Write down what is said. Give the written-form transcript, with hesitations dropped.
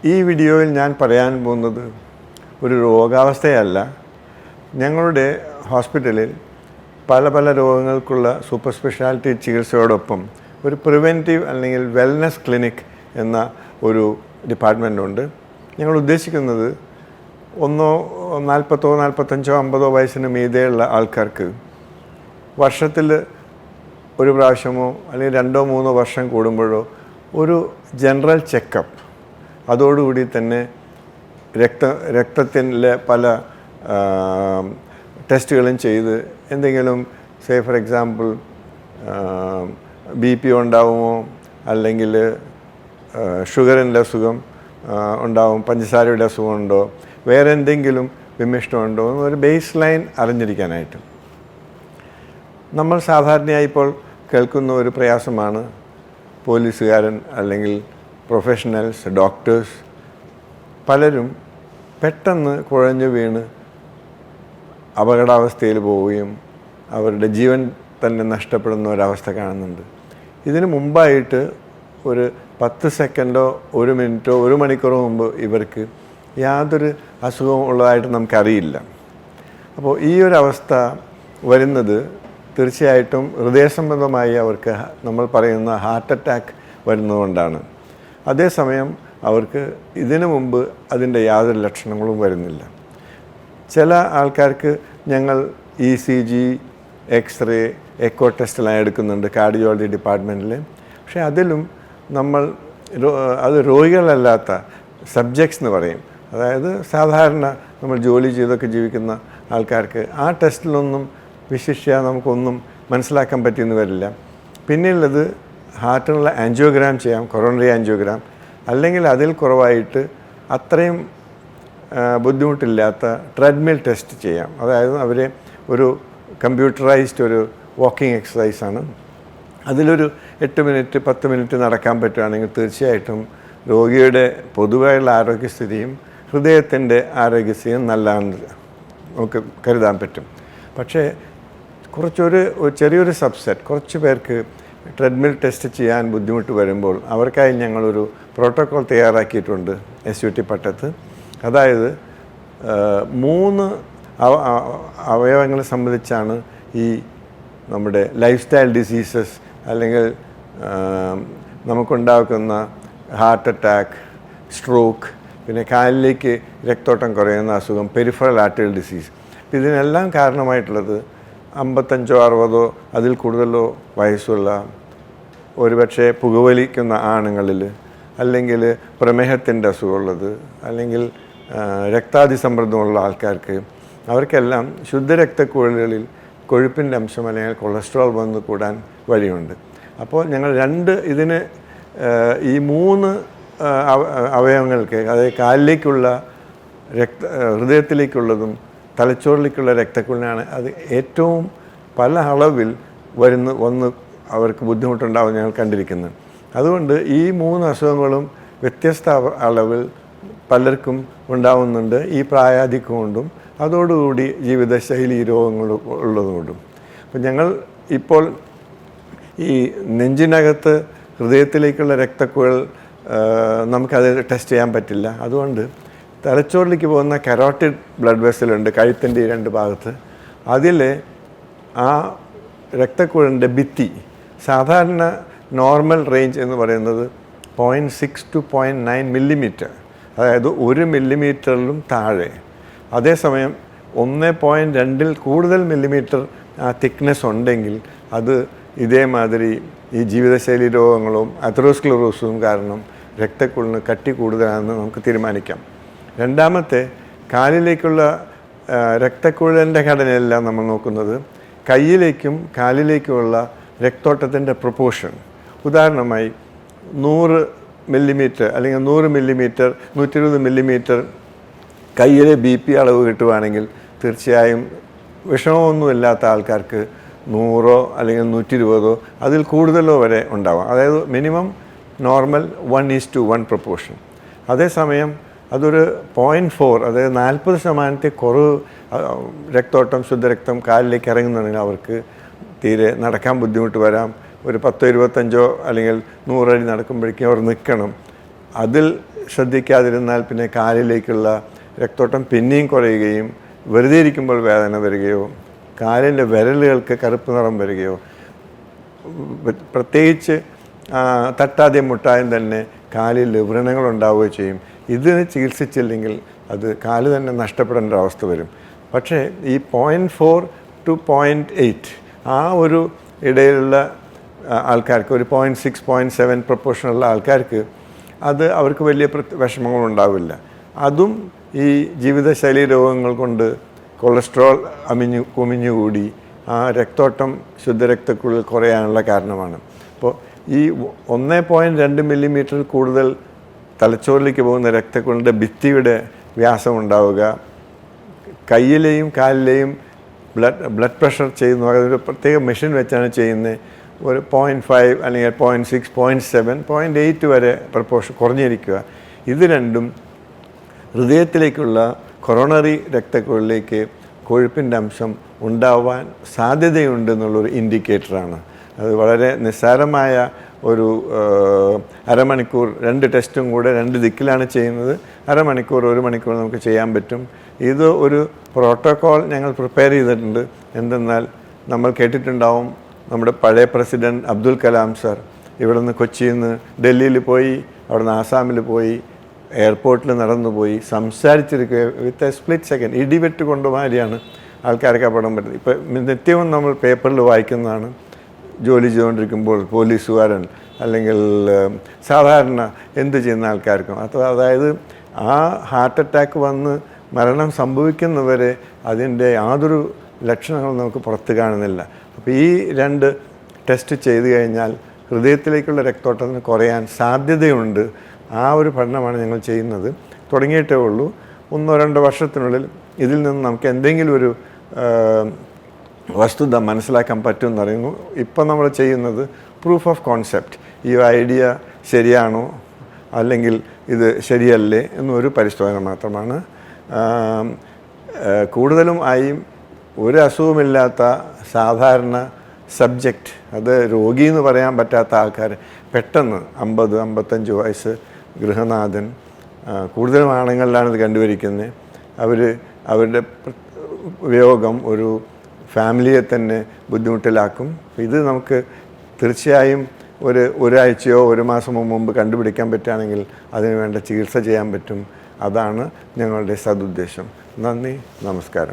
ഈ വീഡിയോയിൽ ഞാൻ പറയാൻ പോകുന്നത് ഒരു രോഗാവസ്ഥയല്ല. ഞങ്ങളുടെ ഹോസ്പിറ്റലിൽ പല രോഗങ്ങൾക്കുള്ള സൂപ്പർ സ്പെഷ്യാലിറ്റി ചികിത്സയോടൊപ്പം ഒരു പ്രിവെൻറ്റീവ് അല്ലെങ്കിൽ വെൽനസ് ക്ലിനിക് എന്ന ഒരു ഡിപ്പാർട്ട്മെൻറ്റുണ്ട്. ഞങ്ങൾ ഉദ്ദേശിക്കുന്നത് 40, 45, 50 വയസ്സിന് മീതെയുള്ള ആൾക്കാർക്ക് വർഷത്തിൽ ഒരു പ്രാവശ്യമോ അല്ലെങ്കിൽ 2, 3 വർഷം കൂടുമ്പോഴോ ഒരു ജനറൽ ചെക്കപ്പ്, അതോടുകൂടി തന്നെ രക്തത്തിലെ പല ടെസ്റ്റുകളും ചെയ്ത് എന്തെങ്കിലും ഫോർ എക്സാമ്പിൾ BP ഉണ്ടാവുമോ, അല്ലെങ്കിൽ ഷുഗറിൻ്റെ അസുഖം ഉണ്ടാവും, പഞ്ചസാരയുടെ അസുഖമുണ്ടോ, വേറെ എന്തെങ്കിലും വിമിഷ്ടമുണ്ടോ എന്നൊരു ബേസ് ലൈൻ അറിഞ്ഞിരിക്കാനായിട്ട്. നമ്മൾ സാധാരണയായി ഇപ്പോൾ കേൾക്കുന്ന ഒരു പ്രയാസമാണ് പോലീസുകാരൻ അല്ലെങ്കിൽ പ്രൊഫഷണൽസ്, ഡോക്ടേഴ്സ് പലരും പെട്ടെന്ന് കുഴഞ്ഞു വീണ് അപകടാവസ്ഥയിൽ പോവുകയും അവരുടെ ജീവൻ തന്നെ നഷ്ടപ്പെടുന്ന ഒരവസ്ഥ കാണുന്നുണ്ട്. ഇതിനു മുമ്പായിട്ട് ഒരു 10 സെക്കൻഡോ 1 മിനിറ്റോ 1 മണിക്കൂറോ മുമ്പ് ഇവർക്ക് യാതൊരു അസുഖവും ഉള്ളതായിട്ട് നമുക്കറിയില്ല. അപ്പോൾ ഈ ഒരു അവസ്ഥ വരുന്നത് തീർച്ചയായിട്ടും ഹൃദയസംബന്ധമായി അവർക്ക് നമ്മൾ പറയുന്ന ഹാർട്ട് അറ്റാക്ക് വരുന്നതുകൊണ്ടാണ്. അതേസമയം അവർക്ക് ഇതിനു മുമ്പ് അതിൻ്റെ യാതൊരു ലക്ഷണങ്ങളും വരുന്നില്ല. ചില ആൾക്കാർക്ക് ഞങ്ങൾ ECG, എക്സ്റേ, എക്കോ ടെസ്റ്റെല്ലാം എടുക്കുന്നുണ്ട് കാർഡിയോളജി ഡിപ്പാർട്ട്മെൻറ്റിൽ. പക്ഷേ അതിലും നമ്മൾ അത് രോഗികളല്ലാത്ത സബ്ജക്ട്സ് എന്ന് പറയും, അതായത് സാധാരണ നമ്മൾ ജോലി ചെയ്തൊക്കെ ജീവിക്കുന്ന ആൾക്കാർക്ക് ആ ടെസ്റ്റിലൊന്നും വിശിഷ്യ നമുക്കൊന്നും മനസ്സിലാക്കാൻ പറ്റിയെന്ന് വരില്ല. പിന്നെയുള്ളത് ഹാർട്ടിനുള്ള ആൻജിയോഗ്രാം ചെയ്യാം, കൊറോണറി ആൻജിയോഗ്രാം, അല്ലെങ്കിൽ അതിൽ കുറവായിട്ട് അത്രയും ബുദ്ധിമുട്ടില്ലാത്ത ട്രെഡ്മിൽ ടെസ്റ്റ് ചെയ്യാം. അതായത് അവരെ ഒരു കമ്പ്യൂട്ടറൈസ്ഡ് ഒരു വാക്കിംഗ് എക്സസൈസാണ്. അതിലൊരു 8 മിനിറ്റ് 10 മിനിറ്റ് നടക്കാൻ പറ്റുകയാണെങ്കിൽ തീർച്ചയായിട്ടും രോഗിയുടെ പൊതുവായുള്ള ആരോഗ്യസ്ഥിതിയും ഹൃദയത്തിൻ്റെ ആരോഗ്യസ്ഥിതിയും നല്ലതാണെന്ന് നമുക്ക് കരുതാൻ പറ്റും. പക്ഷേ ചെറിയൊരു സബ്സെറ്റ്, കുറച്ച് പേർക്ക് ട്രെഡ്മിൽ ടെസ്റ്റ് ചെയ്യാൻ ബുദ്ധിമുട്ട് വരുമ്പോൾ അവർക്കായി ഞങ്ങളൊരു പ്രോട്ടോക്കോൾ തയ്യാറാക്കിയിട്ടുണ്ട് SUT പട്ടത്ത്. അതായത് 3 അവയവങ്ങളെ സംബന്ധിച്ചാണ് ഈ നമ്മുടെ ലൈഫ് സ്റ്റൈൽ ഡിസീസസ് അല്ലെങ്കിൽ നമുക്കുണ്ടാക്കുന്ന ഹാർട്ട് അറ്റാക്ക്, സ്ട്രോക്ക്, പിന്നെ കാലിലേക്ക് രക്തോട്ടം കുറയുന്ന അസുഖം, പെരിഫറൽ ആർട്ടറിയൽ ഡിസീസ്. ഇതിനെല്ലാം കാരണമായിട്ടുള്ളത് 55, 60 അതിൽ കൂടുതലോ വയസ്സുള്ള, ഒരുപക്ഷെ പുകവലിക്കുന്ന ആണുങ്ങളിൽ, അല്ലെങ്കിൽ പ്രമേഹത്തിൻ്റെ അസുഖമുള്ളത്, അല്ലെങ്കിൽ രക്താതിസമ്മർദ്ദമുള്ള ആൾക്കാർക്ക്, അവർക്കെല്ലാം ശുദ്ധരക്തക്കുഴലുകളിൽ കൊഴുപ്പിൻ്റെ അംശം അല്ലെങ്കിൽ കൊളസ്ട്രോൾ വന്ന് കൂടാൻ വഴിയുണ്ട്. അപ്പോൾ ഞങ്ങൾ ഈ 3 അവയവങ്ങൾക്ക്, അതായത് കാലിലേക്കുള്ള ഹൃദയത്തിലേക്കുള്ളതും തലച്ചോറിലേക്കുള്ള രക്തക്കുഴലിനാണ് അത് ഏറ്റവും പല അളവിൽ വന്ന് അവർക്ക് ബുദ്ധിമുട്ടുണ്ടാവും ഞങ്ങൾ കണ്ടിരിക്കുന്നത്. അതുകൊണ്ട് ഈ 3 അസുഖങ്ങളും വ്യത്യസ്ത അളവിൽ പലർക്കും ഉണ്ടാവുന്നുണ്ട്, ഈ പ്രായാധിക്യം കൊണ്ടും അതോടുകൂടി ജീവിതശൈലി രോഗങ്ങൾ ഉള്ളതുകൊണ്ടും. അപ്പം ഞങ്ങൾ ഇപ്പോൾ ഈ നെഞ്ചിനകത്ത് ഹൃദയത്തിലേക്കുള്ള രക്തക്കുഴൽ നമുക്കത് ടെസ്റ്റ് ചെയ്യാൻ പറ്റില്ല. അതുകൊണ്ട് തലച്ചോറിലേക്ക് പോകുന്ന കരോട്ടിഡ് ബ്ലഡ് വെസലുണ്ട് കഴുത്തിൻ്റെ 2 ഭാഗത്ത്. അതിൽ ആ രക്തക്കുഴലിൻ്റെ ഭിത്തി സാധാരണ നോർമൽ റേഞ്ച് എന്ന് പറയുന്നത് 0.6 to 0.9 മില്ലിമീറ്റർ, അതായത് 1 മില്ലിമീറ്ററിലും താഴെ. അതേസമയം 1.2 കൂടുതൽ മില്ലിമീറ്റർ ആ തിക്നെസ് ഉണ്ടെങ്കിൽ അത് ഇതേമാതിരി ഈ ജീവിതശൈലി രോഗങ്ങളും അതെറോസ്ക്ലെറോസിസും കാരണം രക്തക്കുഴലിന് കട്ടി കൂടുതലാണെന്ന് നമുക്ക് തീരുമാനിക്കാം. രണ്ടാമത്തെ, കാലിലേക്കുള്ള രക്തക്കുഴലിൻ്റെ ഘടനയെല്ലാം നമ്മൾ നോക്കുന്നത് കയ്യിലേക്കും കാലിലേക്കുമുള്ള രക്തോട്ടത്തിൻ്റെ പ്രൊപ്പോർഷൻ. ഉദാഹരണമായി 100 മില്ലിമീറ്റർ അല്ലെങ്കിൽ 100 മില്ലിമീറ്റർ 120 മില്ലിമീറ്റർ കയ്യിലെ BP അളവ് കിട്ടുവാണെങ്കിൽ തീർച്ചയായും വിഷമമൊന്നുമില്ലാത്ത ആൾക്കാർക്ക് 100 അല്ലെങ്കിൽ 120 അതിൽ കൂടുതലോ വരെ ഉണ്ടാവാം. അതായത് മിനിമം നോർമൽ 1:1 പ്രൊപ്പോർഷൻ. അതേസമയം അതൊരു 0.4, അതായത് 40% കുറവ് രക്തോട്ടം, ശുദ്ധരക്തം കാലിലേക്ക് ഇറങ്ങുന്നുണ്ടെങ്കിൽ അവർക്ക് തീരെ നടക്കാൻ ബുദ്ധിമുട്ട് വരാം. ഒരു 10, 25 അല്ലെങ്കിൽ 100 അടി നടക്കുമ്പോഴേക്കും അവർ നിൽക്കണം. അതിൽ ശ്രദ്ധിക്കാതിരുന്നാൽ പിന്നെ കാലിലേക്കുള്ള രക്തോട്ടം പിന്നെയും കുറയുകയും വെറുതെ ഇരിക്കുമ്പോൾ വേദന വരികയോ കാലിൻ്റെ വിരലുകൾക്ക് കറുപ്പ് നിറം വരികയോ പ്രത്യേകിച്ച് തട്ടാദ്യം മുട്ടായും തന്നെ കാലിൽ വ്രണങ്ങൾ ഉണ്ടാവുകയോ ചെയ്യും. ഇതിന് ചികിത്സിച്ചില്ലെങ്കിൽ അത് കാല് തന്നെ നഷ്ടപ്പെടേണ്ട അവസ്ഥ വരും. പക്ഷേ ഈ 0.4 to 0.8 ആ ഒരു ഇടയിലുള്ള ആൾക്കാർക്ക്, ഒരു 0.6 0.7 പ്രൊപ്പോർഷനുള്ള ആൾക്കാർക്ക് അത് അവർക്ക് വലിയ വിഷമങ്ങളുണ്ടാവില്ല. അതും ഈ ജീവിതശൈലി രോഗങ്ങൾ കൊണ്ട് കൊളസ്ട്രോൾ കുമിഞ്ഞുകൂടി ആ രക്തോട്ടം ശുദ്ധരക്തക്കുള്ളിൽ കുറയാനുള്ള കാരണമാണ്. അപ്പോൾ ഈ 1.2 മില്ലിമീറ്റർ കൂടുതൽ തലച്ചോറിലേക്ക് പോകുന്ന രക്തക്കുഴലിൻ്റെ ഭിത്തിയുടെ വ്യാസം ഉണ്ടാവുക, കയ്യിലെയും കാലിലെയും ബ്ലഡ് പ്രഷർ ചെയ്യുന്നു, അതൊരു പ്രത്യേക മെഷീൻ വെച്ചാണ് ചെയ്യുന്നത്. ഒരു 0.5 അല്ലെങ്കിൽ 0.6 0.7 0.8 വരെ പ്രപ്പോർഷൻ കുറഞ്ഞിരിക്കുക. ഇത് രണ്ടും ഹൃദയത്തിലേക്കുള്ള കൊറോണറി രക്തക്കുഴലിലേക്ക് കൊഴുപ്പിൻ്റെ അംശം ഉണ്ടാവാൻ സാധ്യതയുണ്ടെന്നുള്ളൊരു ഇൻഡിക്കേറ്ററാണ്. അത് വളരെ നിസ്സാരമായ ഒരു അരമണിക്കൂർ 2 ടെസ്റ്റും കൂടെ 2 ദിക്കിലാണ് ചെയ്യുന്നത്. അരമണിക്കൂർ 1 മണിക്കൂർ നമുക്ക് ചെയ്യാൻ പറ്റും. ഇത് ഒരു പ്രോട്ടോക്കോൾ ഞങ്ങൾ പ്രിപ്പയർ ചെയ്തിട്ടുണ്ട്. എന്തെന്നാൽ നമ്മൾ കേട്ടിട്ടുണ്ടാവും, നമ്മുടെ പഴയ പ്രസിഡൻറ്റ് അബ്ദുൽ കലാം സർ ഇവിടെ നിന്ന് കൊച്ചിയിൽ നിന്ന് ഡൽഹിയിൽ പോയി, അവിടെ നിന്ന് ആസാമിൽ പോയി, എയർപോർട്ടിൽ നടന്നു പോയി സംസാരിച്ചിരിക്കുക. വിത്ത് എ സ്പ്ലിറ്റ് സെക്കൻഡ് ഇടിവെട്ട് കൊണ്ടുമാതിരിയാണ് ആൾക്കാർക്ക് അപകടം പറ്റുന്നത്. ഇപ്പം നിത്യവും നമ്മൾ പേപ്പറിൽ വായിക്കുന്നതാണ്, ജോലി ചെയ്തുകൊണ്ടിരിക്കുമ്പോൾ പോലീസുകാരൻ അല്ലെങ്കിൽ സാധാരണ എന്ത് ചെയ്യുന്ന ആൾക്കാർക്കും അതായത് ആ ഹാർട്ട് അറ്റാക്ക് വന്ന് മരണം സംഭവിക്കുന്നവരെ അതിൻ്റെ യാതൊരു ലക്ഷണങ്ങളും നമുക്ക് പുറത്ത് കാണുന്നില്ല. അപ്പോൾ ഈ 2 ടെസ്റ്റ് ചെയ്ത് കഴിഞ്ഞാൽ ഹൃദയത്തിലേക്കുള്ള രക്തോട്ടത്തിന് കുറയാൻ സാധ്യതയുണ്ട്. ആ ഒരു പഠനമാണ് ഞങ്ങൾ ചെയ്യുന്നത്. തുടങ്ങിയിട്ടേ ഉള്ളൂ. 1-2 വർഷത്തിനുള്ളിൽ ഇതിൽ നിന്ന് നമുക്ക് എന്തെങ്കിലും ഒരു വസ്തുത മനസ്സിലാക്കാൻ പറ്റുമെന്ന് അറിയുന്നു. ഇപ്പം നമ്മൾ ചെയ്യുന്നത് പ്രൂഫ് ഓഫ് കോൺസെപ്റ്റ്, ഈ ഐഡിയ ശരിയാണോ അല്ലെങ്കിൽ ഇത് ശരിയല്ലേ എന്നൊരു പരിശോധന മാത്രമാണ്. കൂടുതലും ആയും ഒരു അസുഖമില്ലാത്ത സാധാരണ സബ്ജക്റ്റ്, അത് രോഗി എന്ന് പറയാൻ പറ്റാത്ത ആൾക്കാർ പെട്ടെന്ന് 50-55 വയസ്സ് ഗൃഹനാഥൻ, കൂടുതലും ആണുങ്ങളിലാണ് ഇത് കണ്ടുവരിക്കുന്നത്. അവരുടെ വിയോഗം ഒരു ഫാമിലിയെ തന്നെ ബുദ്ധിമുട്ടിലാക്കും. ഇത് നമുക്ക് തീർച്ചയായും ഒരാഴ്ചയോ 1 മാസം മുമ്പ് കണ്ടുപിടിക്കാൻ പറ്റുകയാണെങ്കിൽ അതിന് വേണ്ട ചികിത്സ ചെയ്യാൻ പറ്റും. അതാണ് ഞങ്ങളുടെ സതുദ്ദേശം. നന്ദി, നമസ്കാരം.